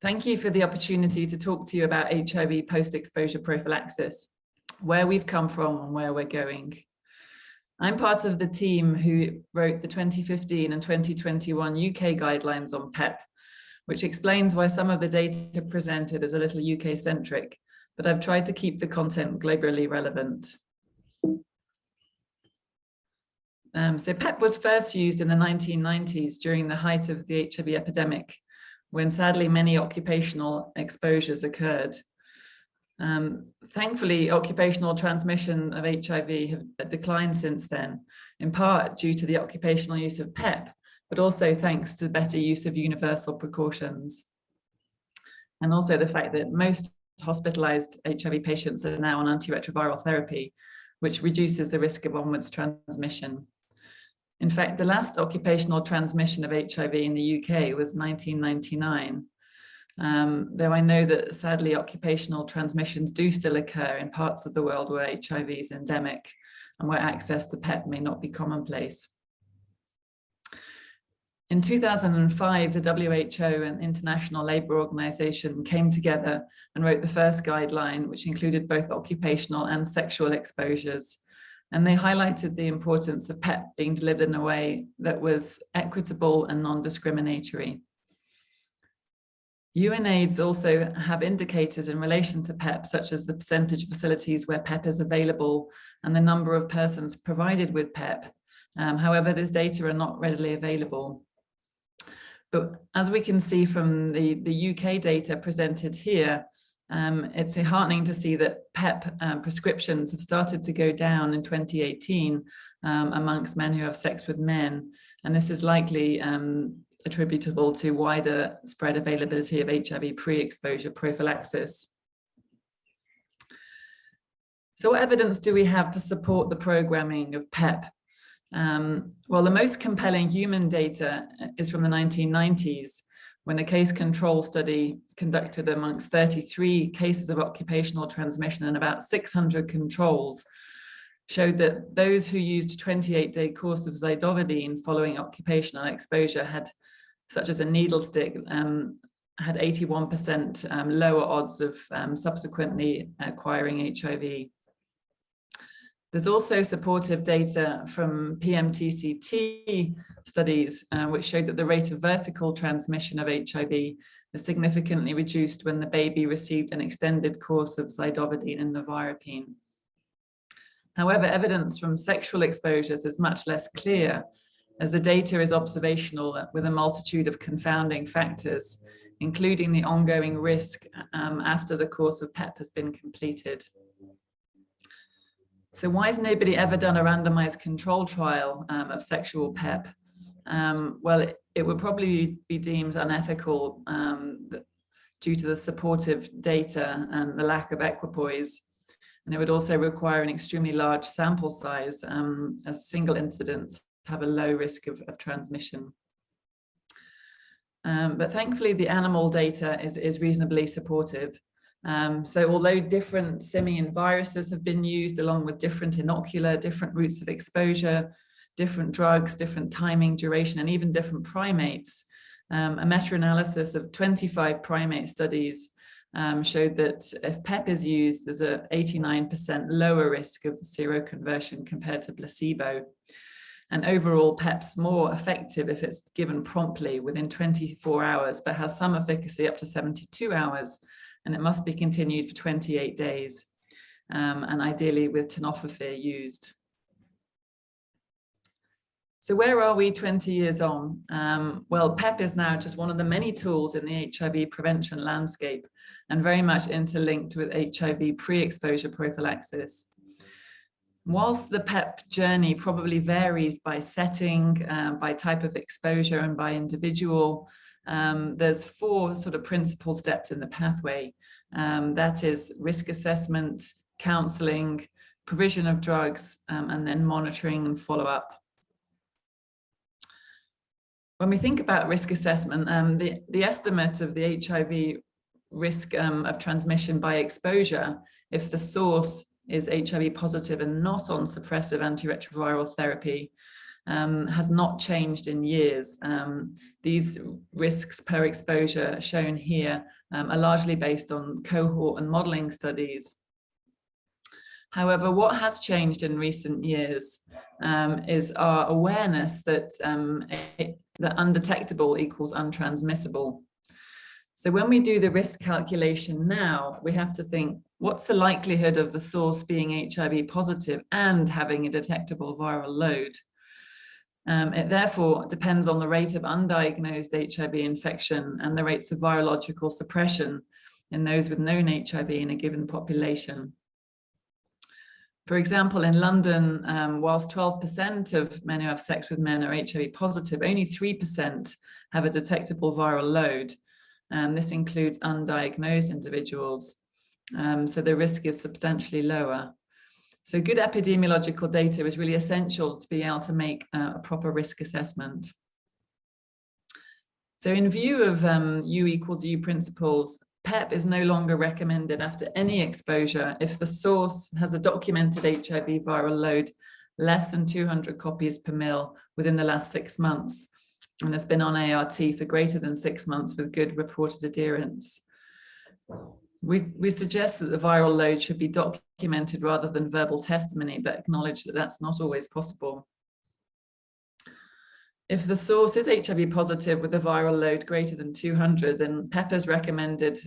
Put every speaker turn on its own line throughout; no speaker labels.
Thank you for the opportunity to talk to you about HIV post-exposure prophylaxis, where we've come from and where we're going. I'm part of the team who wrote the 2015 and 2021 UK guidelines on PEP, which explains why some of the data presented is a little UK-centric, but I've tried to keep the content globally relevant. So PEP was first used in the 1990s during the height of the HIV epidemic, when sadly many occupational exposures occurred. Thankfully, occupational transmission of HIV have declined since then, in part due to the occupational use of PEP, but also thanks to better use of universal precautions. And also the fact that most hospitalized HIV patients are now on antiretroviral therapy, which reduces the risk of onwards transmission. In fact, the last occupational transmission of HIV in the UK was 1999. Though I know that sadly occupational transmissions do still occur in parts of the world where HIV is endemic and where access to PEP may not be commonplace. In 2005, the WHO and International Labour Organization came together and wrote the first guideline, which included both occupational and sexual exposures. And they highlighted the importance of PEP being delivered in a way that was equitable and non-discriminatory. UNAIDS also have indicators in relation to PEP, such as the percentage of facilities where PEP is available and the number of persons provided with PEP. However, these data are not readily available. But as we can see from the UK data presented here, it's heartening to see that PEP prescriptions have started to go down in 2018 amongst men who have sex with men. And this is likely attributable to wider spread availability of HIV pre-exposure prophylaxis. So what evidence do we have to support the programming of PEP? Well, the most compelling human data is from the 1990s, when a case control study conducted amongst 33 cases of occupational transmission and about 600 controls showed that those who used 28-day course of zidovudine following occupational exposure had, such as a needle stick, had 81% lower odds of subsequently acquiring HIV. There's also supportive data from PMTCT studies, which showed that the rate of vertical transmission of HIV is significantly reduced when the baby received an extended course of zidovudine and nevirapine. However, evidence from sexual exposures is much less clear, as the data is observational with a multitude of confounding factors, including the ongoing risk after the course of PEP has been completed. So why has nobody ever done a randomized control trial of sexual PEP? Well, it would probably be deemed unethical due to the supportive data and the lack of equipoise. And it would also require an extremely large sample size, as single incidents have a low risk of transmission. But thankfully, the animal data is reasonably supportive. So although different simian viruses have been used along with different inocular, different routes of exposure, different drugs, different timing, duration, and even different primates, a meta-analysis of 25 primate studies showed that if PEP is used, there's an 89% lower risk of seroconversion compared to placebo. And overall, PEP's more effective if it's given promptly within 24 hours, but has some efficacy up to 72 hours. And it must be continued for 28 days, and ideally with tenofovir used. So where are we 20 years on? Well, PEP is now just one of the many tools in the HIV prevention landscape and very much interlinked with HIV pre-exposure prophylaxis. Whilst the PEP journey probably varies by setting, by type of exposure and by individual, there's four sort of principal steps in the pathway. That is risk assessment, counseling, provision of drugs, and then monitoring and follow-up. When we think about risk assessment, the estimate of the HIV risk of transmission by exposure, if the source is HIV positive and not on suppressive antiretroviral therapy, has not changed in years. These risks per exposure shown here are largely based on cohort and modeling studies. However, what has changed in recent years is our awareness that that undetectable equals untransmissible. So when we do the risk calculation now, we have to think, what's the likelihood of the source being HIV positive and having a detectable viral load? It therefore depends on the rate of undiagnosed HIV infection and the rates of virological suppression in those with known HIV in a given population. For example, in London, whilst 12% of men who have sex with men are HIV positive, only 3% have a detectable viral load. This includes undiagnosed individuals. So the risk is substantially lower. So good epidemiological data is really essential to be able to make a proper risk assessment. So in view of U equals U principles, PEP is no longer recommended after any exposure if the source has a documented HIV viral load less than 200 copies per mil within the last 6 months and has been on ART for greater than 6 months with good reported adherence. We suggest that the viral load should be documented rather than verbal testimony, but acknowledge that that's not always possible. If the source is HIV positive with a viral load greater than 200, then PEP is recommended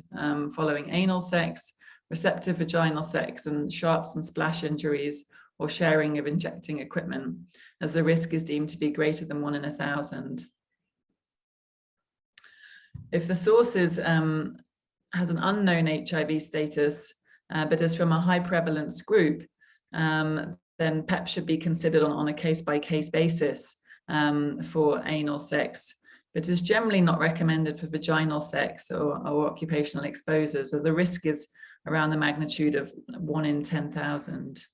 following anal sex, receptive vaginal sex, and sharps and splash injuries or sharing of injecting equipment, as the risk is deemed to be greater than 1 in 1,000. If the source is has an unknown HIV status, but is from a high prevalence group, then PEP should be considered on a case-by-case basis for anal sex, but is generally not recommended for vaginal sex or occupational exposures, so the risk is around the magnitude of 1 in 10,000.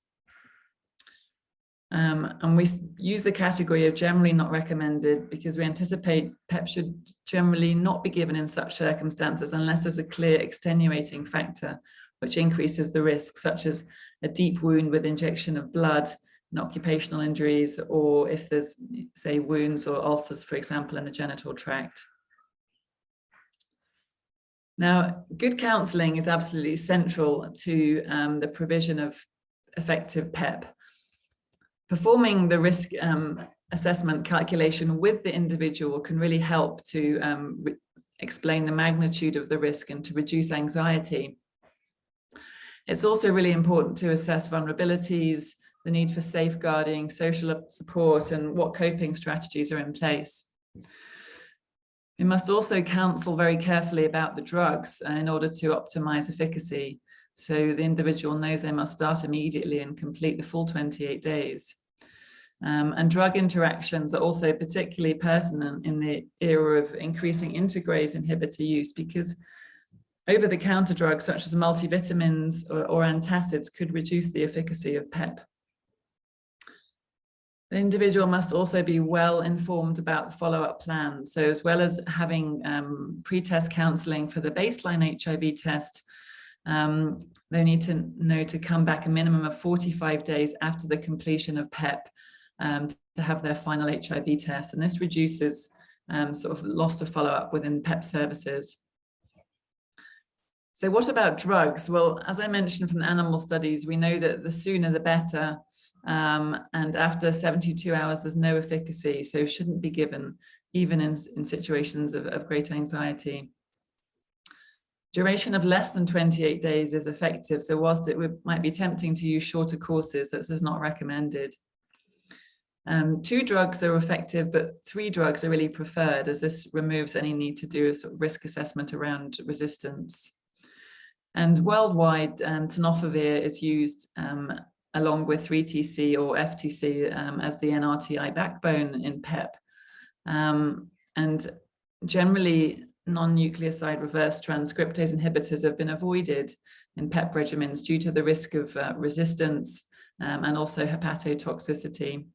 And we use the category of generally not recommended because we anticipate PEP should generally not be given in such circumstances unless there's a clear extenuating factor which increases the risk, such as a deep wound with injection of blood and occupational injuries, or if there's, say, wounds or ulcers, for example, in the genital tract. Now, good counselling is absolutely central to the provision of effective PEP. Performing the risk assessment calculation with the individual can really help to explain the magnitude of the risk and to reduce anxiety. It's also really important to assess vulnerabilities, the need for safeguarding, social support, and what coping strategies are in place. We must also counsel very carefully about the drugs in order to optimize efficacy, so the individual knows they must start immediately and complete the full 28 days. And drug interactions are also particularly pertinent in the era of increasing integrase inhibitor use, because over-the-counter drugs such as multivitamins or antacids could reduce the efficacy of PEP. The individual must also be well informed about follow-up plans. So as well as having pre-test counselling for the baseline HIV test, they need to know to come back a minimum of 45 days after the completion of PEP to have their final HIV test. And this reduces sort of loss to follow-up within PEP services. So what about drugs? Well, as I mentioned from the animal studies, we know that the sooner the better. And after 72 hours, there's no efficacy, so shouldn't be given even in situations of great anxiety. Duration of less than 28 days is effective, so whilst it might be tempting to use shorter courses, this is not recommended. 2 drugs are effective, but 3 drugs are really preferred, as this removes any need to do a sort of risk assessment around resistance. And worldwide, tenofovir is used along with 3TC or FTC as the NRTI backbone in PEP. And generally, non-nucleoside reverse transcriptase inhibitors have been avoided in PEP regimens due to the risk of resistance and also hepatotoxicity.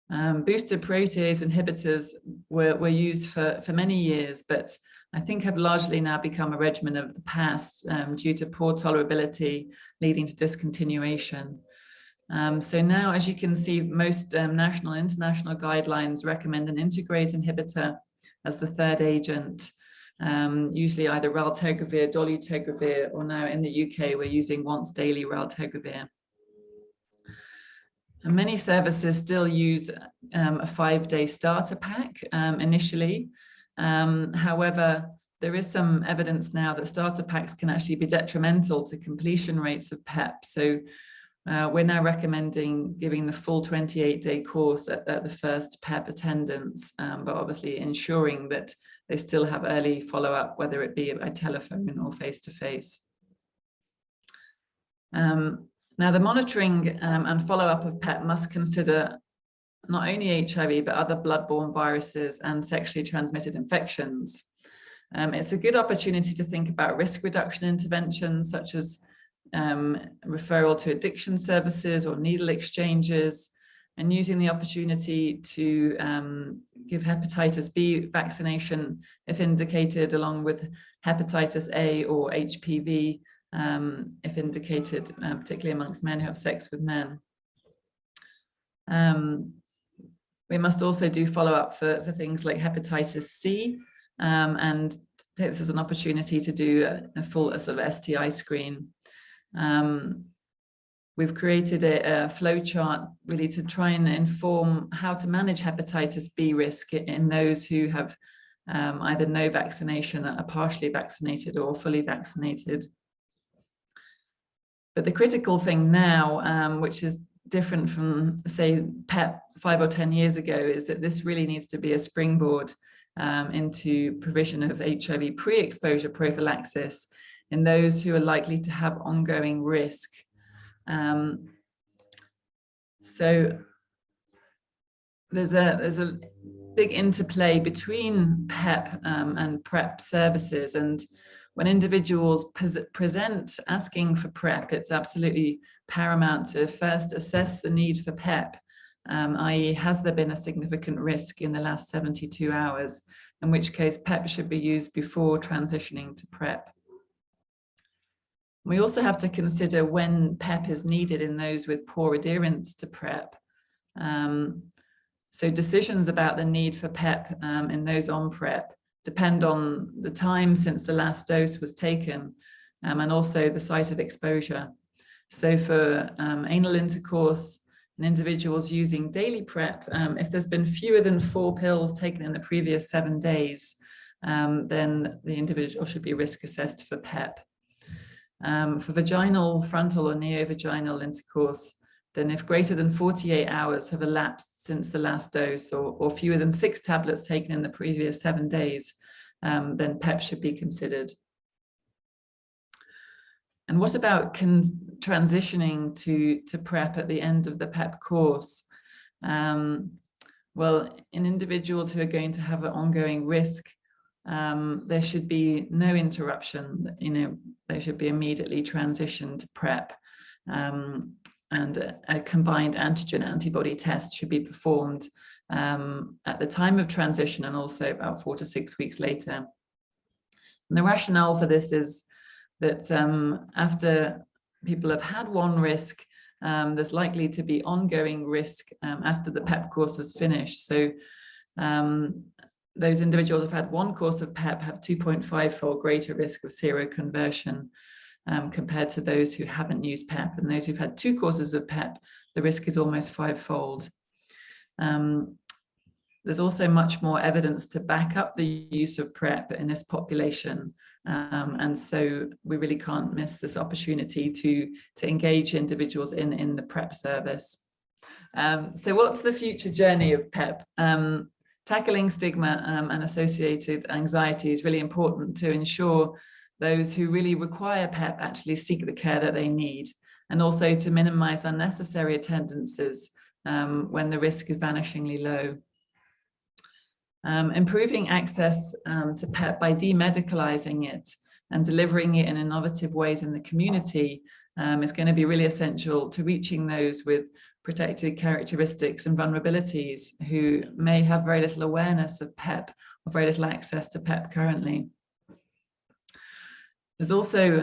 Boosted protease inhibitors were used for many years, but I think have largely now become a regimen of the past due to poor tolerability leading to discontinuation. So now, as you can see, most national and international guidelines recommend an integrase inhibitor as the third agent, usually either raltegravir, dolutegravir, or now in the UK, we're using once daily raltegravir. And many services still use a 5-day starter pack initially. However, there is some evidence now that starter packs can actually be detrimental to completion rates of PEP. So we're now recommending giving the full 28-day course at the first PEP attendance, but obviously ensuring that they still have early follow-up, whether it be by telephone or face-to-face. Now, the monitoring and follow-up of PEP must consider not only HIV, but other bloodborne viruses and sexually transmitted infections. It's a good opportunity to think about risk reduction interventions, such as referral to addiction services or needle exchanges, and using the opportunity to give hepatitis B vaccination if indicated, along with hepatitis A or HPV if indicated, particularly amongst men who have sex with men. We must also do follow-up for things like hepatitis C, and take this as an opportunity to do a full sort of STI screen. We've created a flow chart really to try and inform how to manage hepatitis B risk in those who have either no vaccination, are partially vaccinated, or fully vaccinated. But the critical thing now, which is different from, say, PEP 5 or 10 years ago, is that this really needs to be a springboard into provision of HIV pre-exposure prophylaxis in those who are likely to have ongoing risk. So there's a big interplay between PEP and PrEP services, and when individuals present asking for PrEP, it's absolutely paramount to first assess the need for PEP, i.e. has there been a significant risk in the last 72 hours, in which case PEP should be used before transitioning to PrEP. We also have to consider when PEP is needed in those with poor adherence to PrEP. So decisions about the need for PEP in those on PrEP depend on the time since the last dose was taken, and also the site of exposure. So for anal intercourse and individuals using daily PrEP, if there's been fewer than 4 pills taken in the previous 7 days, then the individual should be risk assessed for PEP. For vaginal, frontal, or neovaginal intercourse, then if greater than 48 hours have elapsed since the last dose, or fewer than 6 tablets taken in the previous 7 days, then PEP should be considered. And what about transitioning to PrEP at the end of the PEP course? Well, in individuals who are going to have an ongoing risk, there should be no interruption. They should be immediately transitioned to PrEP. And a combined antigen antibody test should be performed at the time of transition, and also about 4 to 6 weeks later. And the rationale for this is that after people have had one risk, there's likely to be ongoing risk after the PEP course is finished. So those individuals who've had one course of PEP have 2.5-fold greater risk of seroconversion compared to those who haven't used PEP, and those who've had 2 courses of PEP, the risk is almost 5-fold. There's also much more evidence to back up the use of PrEP in this population, and so we really can't miss this opportunity to engage individuals in the PrEP service. So what's the future journey of PEP? Tackling stigma and associated anxiety is really important to ensure those who really require PEP actually seek the care that they need, and also to minimize unnecessary attendances when the risk is vanishingly low. Improving access to PEP by demedicalizing it and delivering it in innovative ways in the community is going to be really essential to reaching those with protected characteristics and vulnerabilities who may have very little awareness of PEP or very little access to PEP currently. There's also,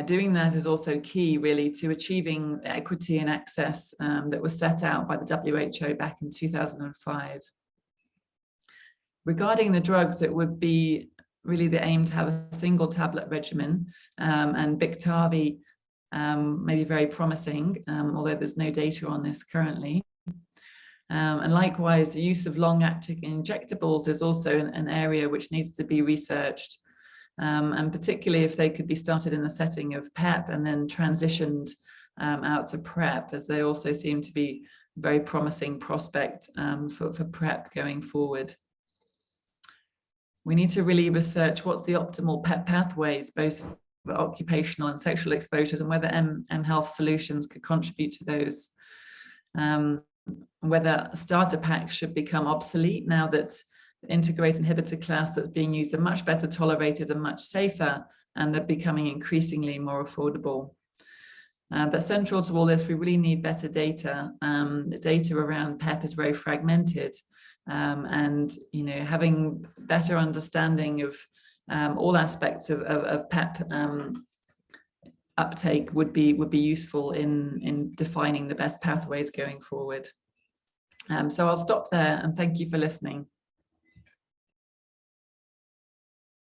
doing that is also key really to achieving equity and access that was set out by the WHO back in 2005. Regarding the drugs, it would be really the aim to have a single tablet regimen, and Biktarvy may be very promising, although there's no data on this currently. And likewise, the use of long-acting injectables is also an area which needs to be researched, and particularly if they could be started in the setting of PEP and then transitioned out to PrEP, as they also seem to be a very promising prospect for PrEP going forward. We need to really research what's the optimal PEP pathways, both for occupational and sexual exposures, and whether mHealth solutions could contribute to those. Whether starter packs should become obsolete now that the integrase inhibitor class that's being used are much better tolerated and much safer, and they're becoming increasingly more affordable. But central to all this, we really need better data. The data around PEP is very fragmented, and having better understanding of all aspects of PEP uptake would be useful in defining the best pathways going forward. So I'll stop there and thank you for listening.